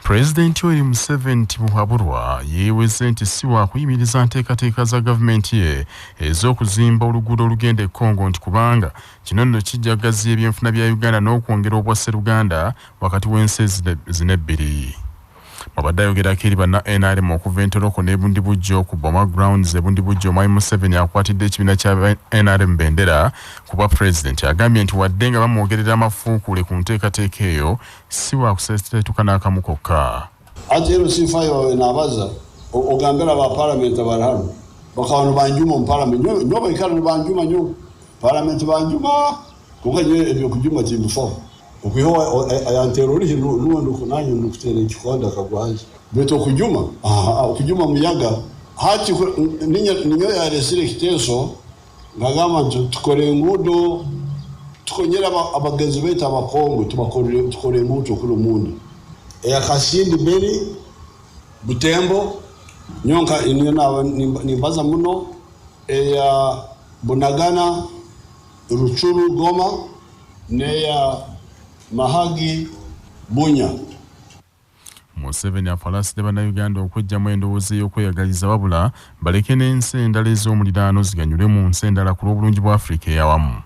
President Yoweri Museveni Muhaburwa yeeweze nti si wa kuyimiriza nteekateeka za gavumenti ye ez'okuzimba oluguudo olugenda e Congo nti kubanga kino nno kijja kugaziya ebyenfuna bya Uganda n'okwongera obwasseruganda wakati w'ensi zino ebbiri. Mabadde ayogerako eri banna NRM okuva Entoroko ne Bundibujjo ku Boma Grounds e Bundibujjo Mwai Museveni akwatidde ekibiina kya NRM bendera kuba President agambye nti wadde nga bamwogerera amafuukule ku nteekateeka eyo si wa kuseetetuka n'akamu kokka. Ate ero sifayo wawe n'abaza ogambera ba Parliament abali hano bakabano banjuma mu Parliament nyo baikala banjuma nyo Parliament banjuma kuko ebyo kujuma timufo okuyo ayanterori nundo kunanye nukutera ikikonda kagwaje beto kujuma muyaga hati ninyo ya resire kiteso ngagama tukore ngudo tukonyera abagenzi beta abakongo tukore ngudo kuri mundi ya Kasindi Beri Butembo nyonka inyo nimbaza muno ya Bunagana Ruchuru Goma neya Mahagi Bunya. Museveni afalaside bannayuganda okweggyamu endowooza y'okweyagaliza wabula baleke n'ensi endala ez'omuliraano ziganyule mu nsi endala ku lw'obulungi bwa Afrika eyawamu.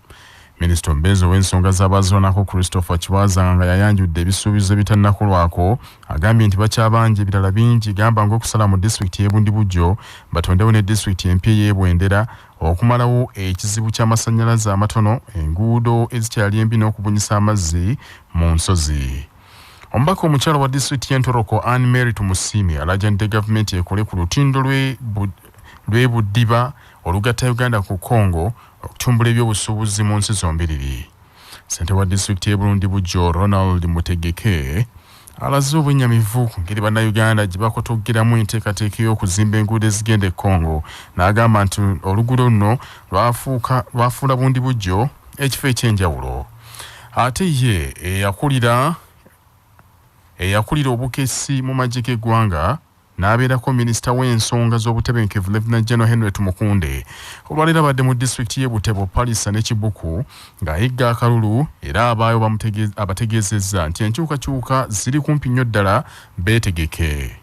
Minisita omubeezi w'ensonga z'abazoonako Christopher Kiwaza nga yayanjudde ebisuubizo ebitannakolwako agambye nti bakyabanja ebirala bingi gamba ng'okusala mu disitulikiti y'e Bundibujjo batondewo ne disitulikiti empya y'e Bwendera okumalawo ekizibu ky'amasannyalaze amatono enguudo ezikyali embi n'okubunyisa amazzi mu nsozi. Omubaka omukyala wa disitulikiti y'Entoroko Anne Mary Tumusiimi alajjanidde gavumenti ekole ku lutindo lw'e Buddiba olugatta Uganda ku Congo okutumbula ebyobusuubuzi mu nsi zombiriri. Ssente wa disitulikiti y'e Bundibujjo Ronald Mutegeke alaze obwennyamivu ku ngeri bannayuganda gye bakotoggeramu enteekateeka y'okuzimba enguudo ezigenda e Congo n'agamba nti oluguudo luno lwafuula Bundibujjo ekifo eky'enjawulo. Ate ye eyakulira obukessi mu magye g'eggwanga n'abeerako minisita w'ensonga z'obutebenkevu Lieutenant General Henry Tumukunde olwaleero abadde mu disitulikiti y'e Butembo Palisa ne Kibuku ng'ayigga akalulu era abaayo abategeezezza nti enkyukakyuka ziri kumpi nnyo ddala beetegeke.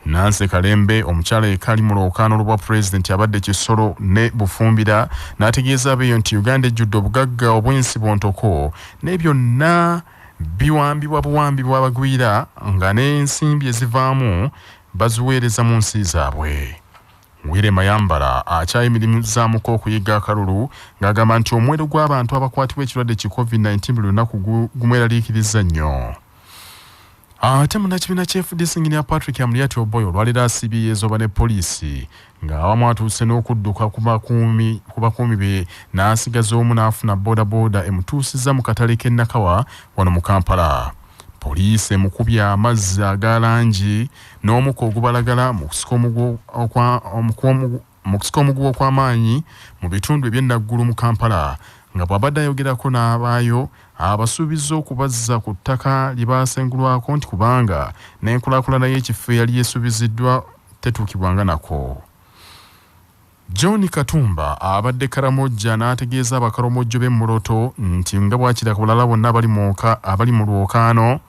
Nancy Kalembe omukyala ekaali mu lwokaano olwa Pulezidenti abadde Kisoro ne Bufumbira n'ategeeza abeeyo nti Uganda ejjudde obugagga obw'ensi bontoko ne byonna biwambibwa buwambibwa abagwira nga n'ensimbi ezivaamu baziweereza mu nsi zaabwe. Wire Mayambala akyayimirizamuko okuyigga akalulu ng'agamba nti omuwendo gw'abantu abakwatibwa ekirwadde ki COVID-19 buli lunaku gumweraliikiriza nnyo. Ate munnakibiina ky'FDC Engineer Patrick Amuriat Oboy olwaleero asibye ezoba ne poliisi ng'awamu atuuse n'okudduka ku bakuumi be n'asigaza omu n'afuna boodabooda emutuusiza mu katale k'e Nakawa wano mu Kampala. Poliisi emukubye amazzi aga langi n'omukka ogubalagala mu kusika omuguwa okw'amaanyi mu bitundu eby'ennaggulu mu Kampala nga bw'abadde ayogerako n'abaayo abasuubiza okubazza ku ttaka lye baasengulwako nti kubanga n'enkulaakulana y'ekifo eyali yeesuubiziddwa tetuukibwanga nako. John Katumba abadde Karamojja n'ategeeza abakaramojjo b'e Muloto nti nga bwakira ku bulala bonna abali mu lwokaano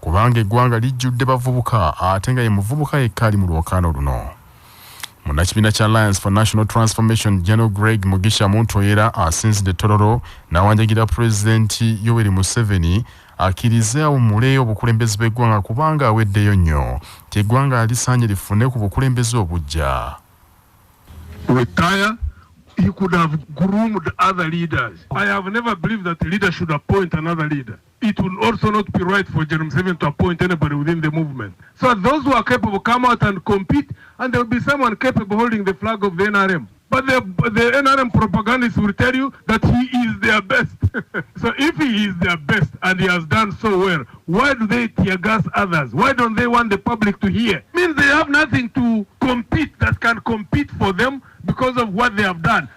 kubanga eggwanga lijjudde bavubuka ate nga ye muvubuka yekka ali mu lwokaano luno. Munnakibiina kya Alliance for National Transformation General Greg Mugisha Muntoyera asinzidde Tororo n'awanjagira Pulezidenti Yoweri Museveni akkirize awummule obukulembeze bw'eggwanga kubanga aweddeyo nnyo ti eggwanga lisaanye lifune ku bukulembeze obujja. Retire, he could have groomed other leaders. I have never believed that a leader should appoint another leader. It will also not be right for General Museveni to appoint anybody within the movement. So those who are capable come out and compete, and there will be someone capable holding the flag of the NRM. But the NRM propagandists will tell you that he is their best. So if he is their best and he has done so well, why do they tear gas others? Why don't they want the public to hear? It means they have nothing to compete that can compete for them because of what they have done.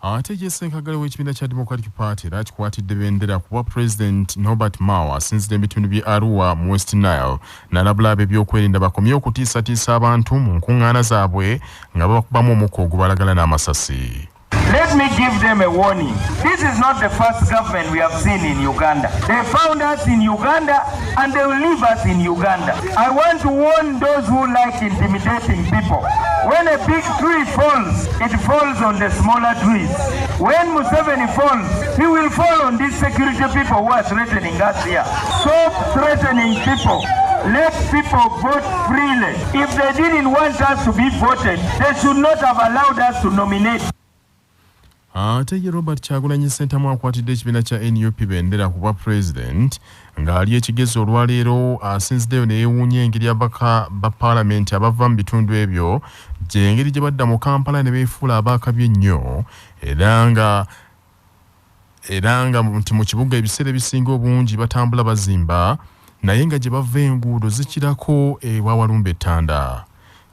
Ate Ssenkagale w'ekibiina kya Democratic Party era kikwatidde bendera kuba President Norbert Mao asinzidde ebitundu by'e Arua mu West Nile n'alabula ab'ebyokwerinda bakomye okutiisatiisa abantu mu nkuŋŋaana zaabwe nga babakubamu omukka ogubalagala n'amasasi. Let me give them a warning. This is not the first government we have seen in Uganda. They found us in Uganda and they will leave us in Uganda. I want to warn those who like intimidating people. When a big tree falls, it falls on the smaller trees. When Museveni falls, he will fall on these security people who are threatening us here. Stop threatening people. Let people vote freely. If they didn't want us to be voted, they should not have allowed us to nominate. Ate ye Robert Kyagulanyi Ssentamu akwatidde ekibiina kya NUP bendera kuba president ng'ali ekigezo olwaleero asinziddeyo ne yeewuunya engeri abaka ba paalamenti abava mu bitundu ebyo gy'engeri gye badda mu Kampala ne beefuula abaakabye ennyo era nga nti mu kibuga ebiseera ebisinga obungi batambula bazimba naye nga gye bava enguudo zikirako ewa Walumbe Ettanda.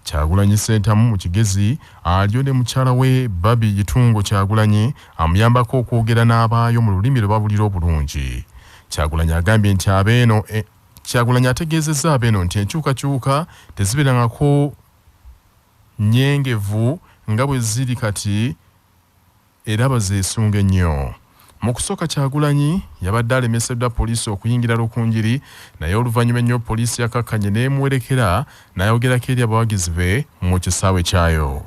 Kyagulanyi Ssentamu mu kigezi alyo ne mukyala we Babi Gitungo Kyagulanyi amuyambako okwogera n'abaayo mu lulimi lwe babulira obulungi. Kyagulanyi agambye nti Kyagulanyi ategeezezza abeeno nti enkyukakyuka teziberangako nyengevu nga bwe ziri kati era bazeesunga ennyo. Mu kusooka Kyagulanyi yabadde alemeseddwa poliisi okuyingira Rukungiri naye oluvannyuma ennyo poliisi yakakkanye n'emuwerekera n'ayogerako eri abawagizi be mu kisaawe kyayo.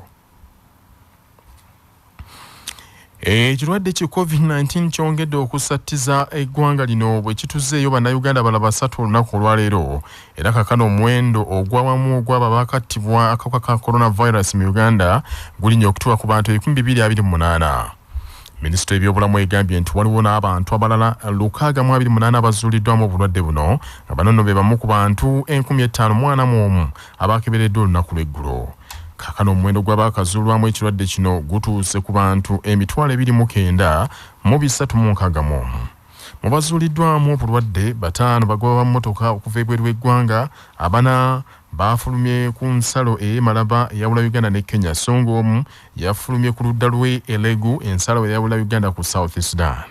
Ekirwadde ki COVID-19 kyongedde okusattiza eggwanga lino bwe kituzeeyo bannayuganda balala 3 olunaku olwaleero era kakano omuwendo ogw'awamu ogw'abo abaakattibwa akawuka ka coronavirus mu Uganda gulinnya okutuuka ku bantu 228. Minisitule y'ebyobulamu egambye nti waliwo n'abantu abalala 628 abazuuliddwamu obulwadde buno nga bano nno be bamu ku bantu 1541 abaakebereddwa olunaku lw'eggulo. Kaakano omuwendo gw'abaakazuulwamu ekirwadde kino gutuuse ku bantu 29,361. Mu bazuuliddwamu obulwadde 5 bagoba bammotoka okuva ebweru w'eggwanga, 4 baafulumye ku nsalo Malaba eyawula Uganda ne Kenya, so ng'omu yafulumye ku ludda lw'e Elegu ensalo eyawula Uganda ku South Sudan.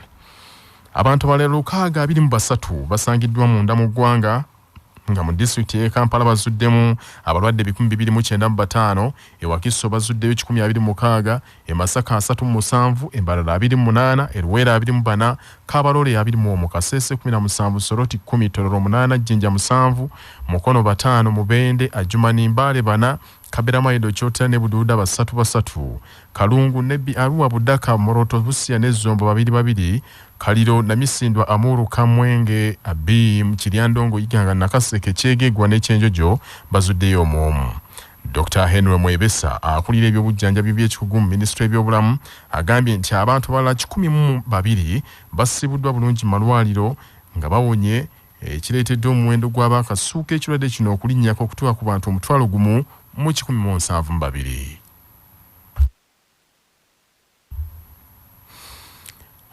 Abantu abalala 623 basangiddwa munda mu ggwanga nga mu disitulikiti y'e Kampala bazuddemu abalwadde 295, e Wakiso bazuddeyo 126, e Masaka 37, e Mbarara 28, e Luweera 24, Kabalole 21, Kasese 17, Soroti 10, Tororo 8, Jinja 7, Mukono 5, Mubende, Ajumani Mbale 4, Kabera Maido Kyota ne Buduuda 3, Kalungu Nebbi Arua Budaka Moroto Busia ne Zombo 2, Kaliro na Misindwa Amuru Kamwenge Abim Kiryandongo Iganga Nakaseke Kyegegwa ne Kyenjojo bazuddeyo omwomu. Dr. Henry Mwebesa akulira ebyobujjanjabi by'ekikugu mu Minisitule y'ebyobulamu agambye nti abantu abalala 12 basibuddwa bulungi mu malwaliro nga bawonye ekireetedde omuwendo gw'abaakasuuka ekirwadde kino okulinnyako okutuuka ku bantu 1,172.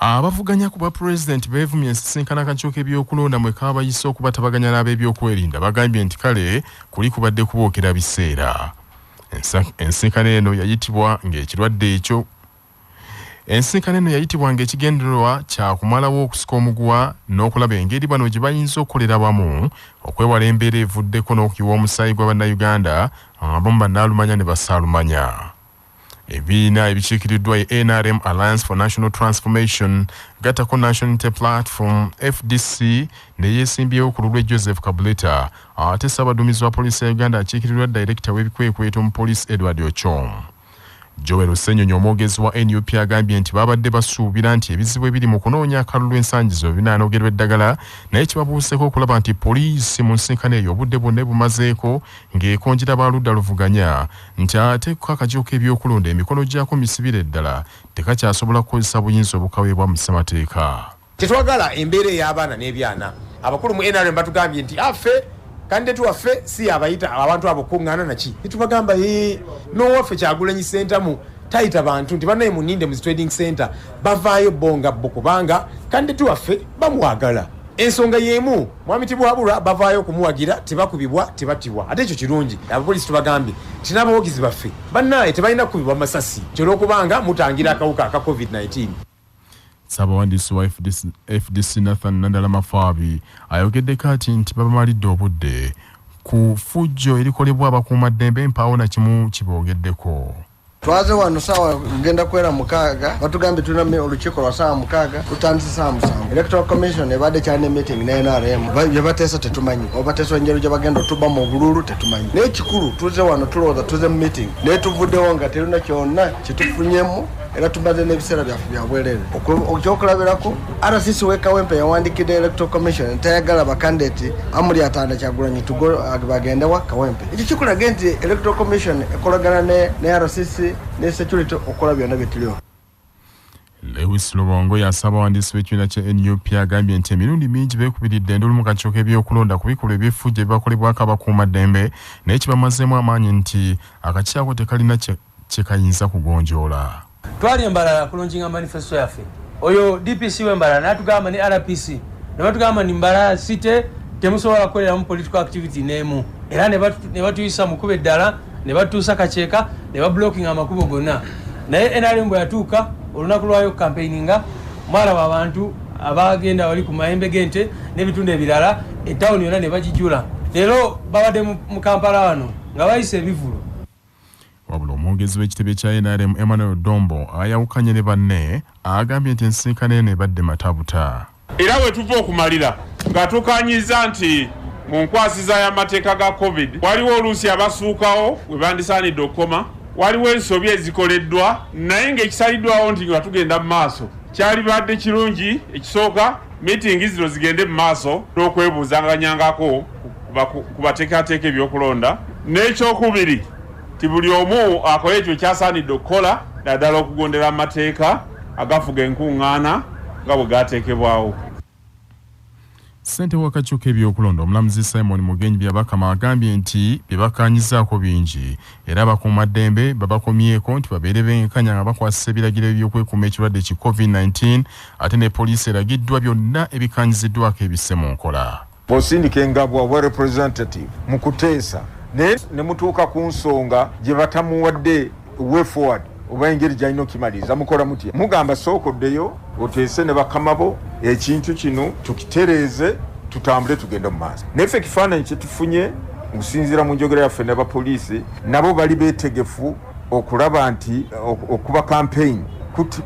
Abavuganya ku bwa president beevumye ensisinkana akakiiko ebyokulonda mwe kaabayise okubatabaganya n'ab'ebyokwerinda bagambye nti kale kuli kubadde kubookera biseera. Ensisinkana eno yayitibwa ng'ekigendererwa kya kumalawo okusika omuguwa n'okulaba engeri bano gye bayinza okukolera wamu okwewala embeera evuddeko n'okuyiwa omusaayi gw'Abannayuganda abamu bannaalumanya ne basaalumanya. Ebiina ebikiikiriddwa NRM Alliance for National Transformation, Gatako National Unity Platform, FDC ne yeesimbyewo ku lulwe Joseph Kabuleta ate Ssaabaduumizi wa poliisi ya Uganda akiikiriddwa Director w'ebikwekweto mu poliisi Edward Ochom. Joel Ssenyonyi omwogezi wa NUP agambye nti babadde basuubira nti ebizibu ebiri mu kunoonya akalulu ensangi zo binaanogerwa eddagala naye kibabuuseeko okulaba nti poliisi mu nsisinkano eyo obudde bwonna bumazeeko ng'ekonjera baludda luvuganya nti ate akakiiko ebyokulonda emikono gyako misibire ddala tekakyasobola kukozesa buyinza obukaweebwa mu ssemateeka. Tetwagala embeera ey'abaana n'ebyana. Abakulu mu NRM batugambye nti affe kandidate waffe si abayita abantu abo kuŋŋaana naki netubagamba n'owaffe Kyagulanyi Ssentamu tayita bantu nti bannaye muninde mu trading center bavaayo bonga bo kubanga kandidate waffe bamwagala. Ensonga y'emu Mwami Tibwabulwa bavaayo okumuwagira tebakubibwa tebattibwa ate ekyo kirungi. Abapoliisi tubagambye nti n'abawagizi baffe bannaye tebalina kukubibwa masasi kyolwokubanga mutangira akawuka aka COVID-19. Ssaabawandiisi wa FDC Nathan Nandala Mafaabi ayogeddeko ati nti babamalidde obudde ku ffujjo erikolebwa abakuumaddembe mpaawo na kimu kiboogeddeko. Twaze wano sawa ngenda kwera mukaga batugambe tuna olukiiko lwa sawa mukaga tutandise sawa musango Electoral Commission ebadde kyane meeting na NRM yabateesa tetumanyi obateesa enjero gye bagenda tuba mu bululu tetumanyi n'ekikulu tuze wano tulowooza tuze mu meeting naye tuvuddewo nga terina kyonna kitufunyemu era tumaze n'ebiseera byaffe bya bwereere okyokulabirako RCC w'Ekawempe yawandikidde Electoral Commission tayagala bakandidate amuli atanda Kyagulanyi bagende wa Kawempe ekyo kikulaga nti Electoral Commission ekolagana ne RCC ne security okola byonna byetulio. Lewis Lubongo yasaba abawandiisi b'ekibiina kya NUP agambye nti emirundi mingi beekubiridde endulu mu kakiiko k'ebyokulonda ku bikolwa eby'effujjo ebibakolebwako abakuumaddembe naye kibamazeemu amaanyi nti akakiiko ako tekalina kye kayinza kugonjoola. Twali embalala kulonjinga manifesto yaffe oyo DPC w'embalala n'atugamba ne RPC ne batugamba ni mbalala site temusobola kukoleramu political activity n'emu era ne batuyisa mu kuba eddala ne batuusa kaceeka ne bablocking amakubo gonna naye NRM bwe yatuuka olunaku lwayo campaigninga mwalaba abantu abagenda wali ku mayembe gente n'ebitundu ebirala ettawuni yonna ne bagijula leero babadde mu Kampala wano nga bayise ebivulo. Wabula omwogezi w'ekitebe kya NRM Emmanuel Dombo ayawukanye ne banne agambye nti ensisinkano eno ebadde matabuta. Era we tuva okumalira nga tukanyiza nti mu nkwasiza y'amateeka ga COVID waliwo oluusi abasuukawo we bandisaanidde okukoma waliwo ensobi ezikoleddwa naye ng'ekisaliddwawo nti nga tugenda mu maaso kyali badde kirungi ekisooka miitingi zino zigende mu maaso n'okwebuuzanganyangako ku bateekateeka ebyokulonda n'ekyokubiri ti buli omu akola ekyo kyasaanidde okukola naddala okugondera amateeka agafuga enkuŋŋaana nga bwe gateekebwawo. Ssente w'akakiiko ebyokulonda omulamuzi Simon Mugenyi Byabakama agambye nti bye bakaanyizaako bingi era abakuumaddembe babakomyeko nti babeere benkanya nga bakwasisa ebiragiro ebyokwekuuma ekirwadde ki COVID-19 ate ne poliisi eragiddwa byonna ebikaanyiziddwako ebisse mu nkola. Bw'osindika engabo wa representative mu kuteesa ne mutuuka ku nsonga gye batamuwadde way forward oba engeri gy'alina okimaliza mukola mutya mugamba sookoddeyo oteese ne bakamabo ekintu kino tukitereeze tutambule tugende mu maaso naffe ekifaananyi kye tufunye okusinziira mu njogera yaffe n'abapoliisi nabo bali beetegefu okulaba nti okuba campaign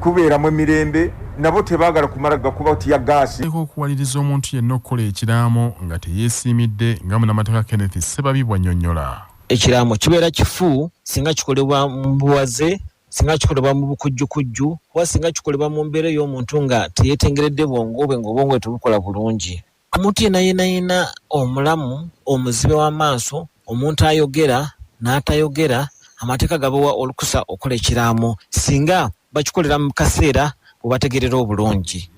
kubeeramu emirembe nabo tebaagala kumala gakuba tya gaasi okuwaliriza omuntu yenna okukola ekiraamo nga teyeesiimidde nga munnamateeka Kenneth Ssebabibwa annyonnyola. Ekiraamo kibeera kifu singa kikolebwa mu buwaze singa kikolebwa mu bukujjukujju oba singa kikolebwa mu mbeera y'omuntu nga teyeetengeredde bwongo bwe ng'obwongo tebukola bulungi. Omuntu yenna omulamu omuzibe w'amaaso omuntu ayogera n'atayogera amateeka gabawa olukusa okukola ekiraamo singa bakikolera mu kaseera obategerera obulungi.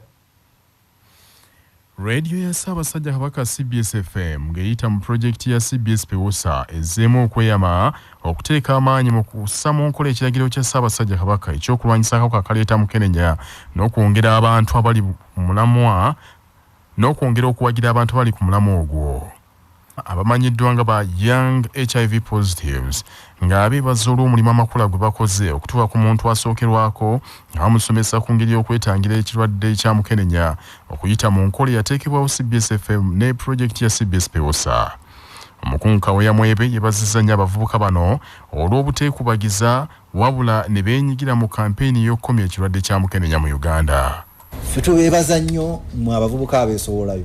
Radio ya Ssaabasajja Kabaka CBS FM ng'eyita mu projekiti ya CBS Pewosa ezzeemu okweyama okuteeka amaanyi mu kussa mu nkola ekiragiro kya Ssaabasajja Kabaka ekyokulwanyisa akawuka akaleeta mukenenya n'okwongera abantu abali ku mulamwa n'okwongera okuwagira abantu abali ku mulamwa ogwo. Abamanyiddwa nga ba Young HIV Positives nga beebaza olw'omulimu amakula gwe bakoze okutuuka ku muntu asookerwako nga bamusomesa ku ngeri y'okwetangira ekirwadde kya mukenenya okuyita mu nkola yateekebwawo CBS FM ne projekiti ya CBS Pewosa. Omukunka Weyamwebe yeebazizza nnyo abavubuka bano olw'obuteekubagiza wabula ne beenyigira mu kampeyini y'okukomya ekirwadde kya mukenenya mu Uganda. Ffe tubeebaza nnyo mu abavubuka abeesowolayo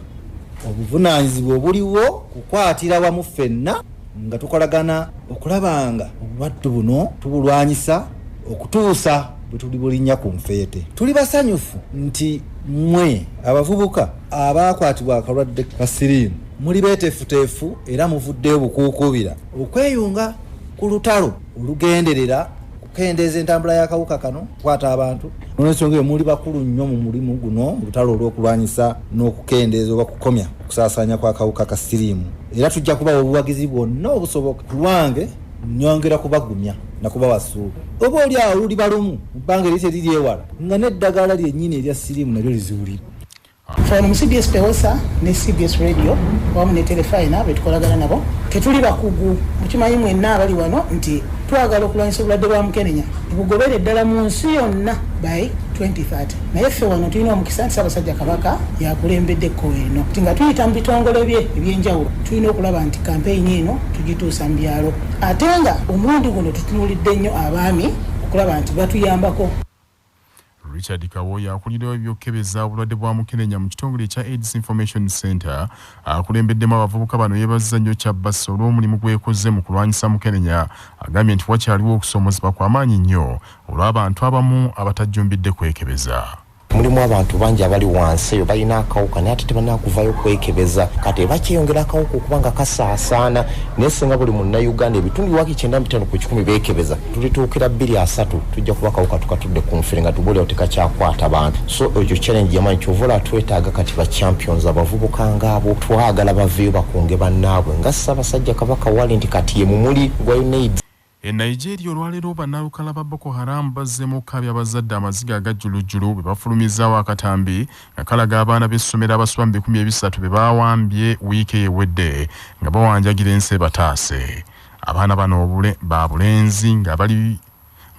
obuvunaanyizibwa obuliwo kukwatira wamu ffenna nga tukolagana okulabanga obulwadde buno tubulwanyisa okutuusa bwe tuli bulinnya ku nfeete. Tuli basanyufu nti mmwe abavubuka abaakwatibwa akalwadde ka siriimu muli beeteefuteefu era muvuddeyo bukuukubira okweyunga ku lutalo olugenderera kukendeeza entambula y'akawuka kano kukwata abantu. N'ensonga muli bakulu nnyo mu mulimu guno mu lutalo olw'okulwanyisa n'okukendeeza oba kukomya okusaasaanya kw'akawuka ka siriimu. Era tujja kubawa obuwagizi bwonna obusoboka. Ku lwange nnyongera kubagumya na kubawa ssuubi. Oba oli awo luli balumu mu bbanga eri teriri ewala nga n'eddagala lyennyini erya siriimu nalyo liziwulira. From CBS Pewosa ne CBS Radio wamu ne Telefina betukolagana nabo tetuli bakugu mukimanyi mwenna abali wano nti twagala okulwanyisa obulwadde bwa mukenenya bugobere eddala mu nsi yonna by 2030 naye ffe wano tulina omukisa nti Ssaabasajja Kabaka yakulembeddeko eno nti nga tuyita mu bitongole bye ebyenjawulo tulina okulaba nti kampeyini eno tugituusa mu byalo ate nga omulundi guno tutunuulidde nnyo abaami okulaba nti batuyambako. Richard Kawoya akulirawo ebyokebeza obulwadde bwa mukenenya mu kitongole kya AIDS Information Center akulembeddemu abavubuka bano yeebazizza nnyo Kyabasi olw'omulimu gwekoze mu kulwanyisa mukenenya. Agambye nti wakyaliwo okusoomozebwa kw'amaanyi nnyo olw'abantu abamu abatajjumbidde kwekebeza. Mulimu abantu bangi abali wansi eyo balina akawuka naye ate tebanaakuvayo kwekebeza kati bakyeyongera akawuka okubanga kasaasaana naye singa buli munnayuganda ebitundu waki 95 ku 100 beekebeza tulituukira 2-3 tujja kuba akawuka tukatudde ku nfiri nga tubuulira tekakyakwata abantu. So ekyo challenge yamanyi kyovula twetaaga kati ba champions abavubuka ngaabo twagala baveeyo bakunge bannaabwe nga Ssaabasajja Kabaka wali nti kati ye mumuli gwa UNAIDS. E Nigeria olwaleero bannalukala ba Boko Haram bazzemu kabya abazadde amaziga agajjulujjulu be bafulumizaawo akatambi nga kalaga abaana b'essomero abasoma 1300 be baawambye wiiki ewedde nga bawanjagira ensi bataase. Abaana bano ba bulenzi nga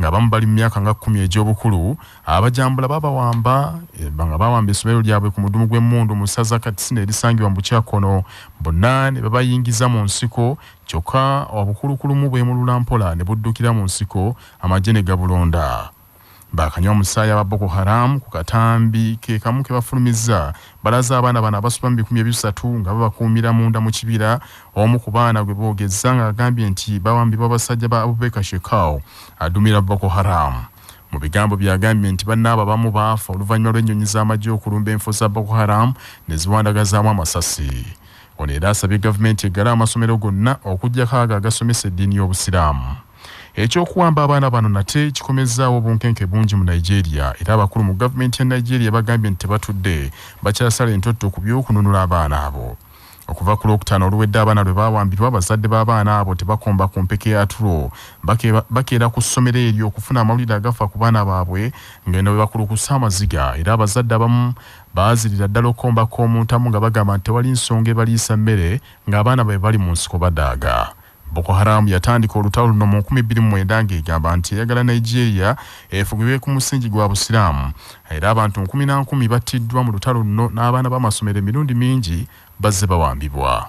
abamu bali mu myaka nga 10 egy'obukulu abajambula babawamba nga bawamba essomero lyabwe ku mudumu gw'emmundu mu ssaza Katsina erisangibwa mu Bukyakono. Bonna ne babayingiza mu nsiko kyokka obukulukulumu bwemulula mpola ne buddukira mu nsiko amagye ne gabulonda. Bakanywa omusaayi aba Boko Haram ku katambi ke kamu ke bafulumizza balaza abaana bano abasoma 1300 nga babakuumira munda mu kibira. Omu ku baana gwe boogezza nga agambye nti bawambibwa abasajja ba Abubakar Shekau adumira Boko Haram. Mu bigambo byagambye nti bannaabo abamu baafa oluvannyuma lw'ennyonyi z'amagye okulumba enfo za Boko Haram ne ziwandagazaamu amasasi. Ono era asabye gavumenti eggala amasomero gonna okuggyako ago agasomesa eddiini y'Obusiraamu. Ekyokuwamba abaana bano nate kikomezaawo obunkenke bungi mu Nigeria era abakulu mu gavumenti ya Nigeria bagambye nti tebatudde bakyasala entotto ku by'okununula abaana abo. Okuva ku Lwokutaano oluwedde abaana lwe baawambirwa abazadde b'abaana abo tebakomba ku mpeke ya tulo bakeera ku ssomero eryo okufuna amawulire agafa ku baana baabwe ng'eno bwe bakulukusa amaziga era abazadde abamu baazirira ddala okukombako omuntamu nga bagamba nti tewali nsonga ebaliisa mmere ng'abaana bwe bali mu nsiko badaaga. Boko Haram yatandika olutalo luno mu 2009 ng'egamba nti eyagala Nigeria efugibwe ku musingi gwa Busiraamu era abantu 10,000 battiddwa mu lutalo luno n'abaana b'amasomero emirundi mingi bazze bawambibwa.